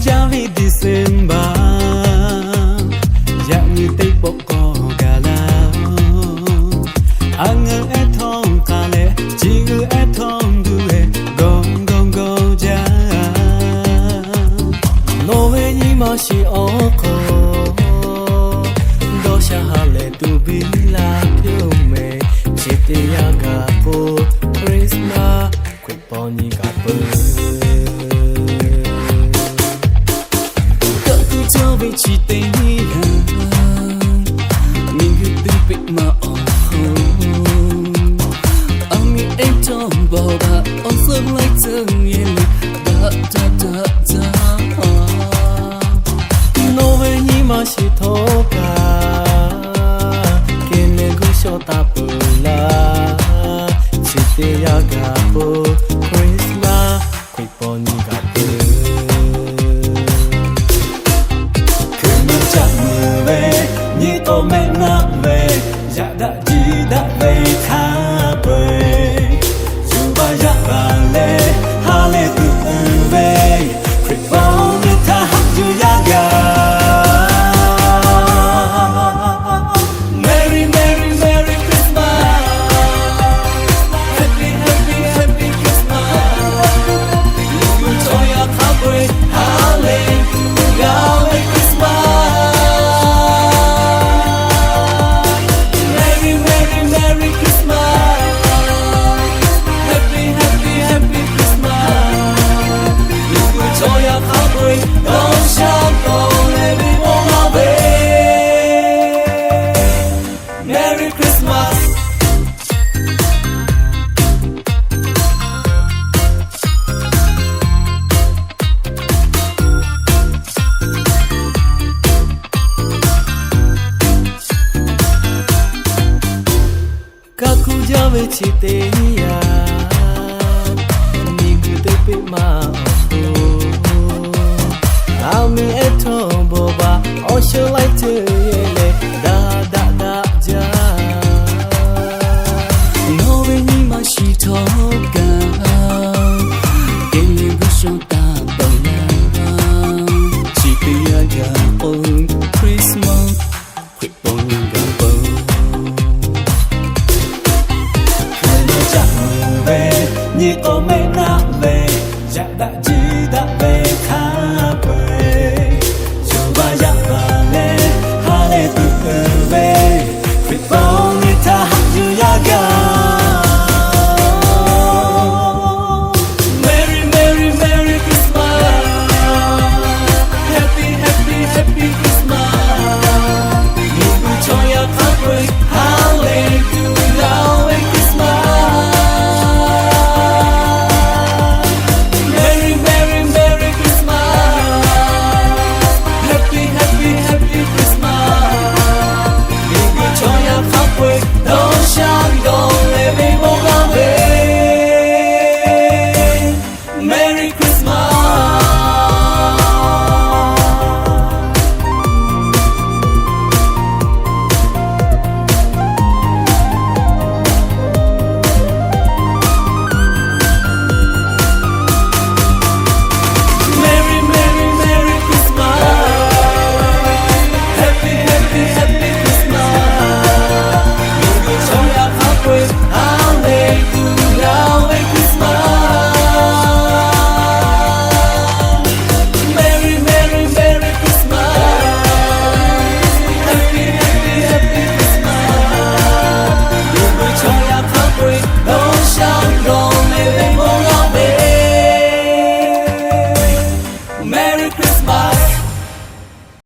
Javi December Yang tay boko gala Ang thong kale Chi thong duwe Gong gong go ja No ve ni ma shi oko Do sha hale tu bi la pyo me Chite ya ga po Christmas Quick pony ga po chỉ tên mình cứ tự biết mà ông nghĩ em trong bầu bà ông sớm lấy chân yên da da da da nói về như mà chỉ thốt cả kia nên cứ cho ta bự la chỉ để ya gặp Christmas quay bọn như gặp Như tô mẹ ngã về dạ đã chỉ đã về tha bơi dù ba dạ bà lê ha lê tự về khuyết bao như tha hát dù ya gà Merry Merry Merry Christmas Happy Happy Happy Christmas Lưu cho ya tha bơi ha lê gà về Christmas Merry Christmas Các khu gia về chỉ tế ya Nhìn cứ tế bị mà I'll meet at home, Boba. Or shall I tell you, da da da da. No way, ni ma shi toga. Can you go show ta bala? Chỉ bị aga on Christmas, quick on ga bo. Khi chẳng về, như có mẹ đã về, dạ đã chỉ đã về khá. Merry Christmas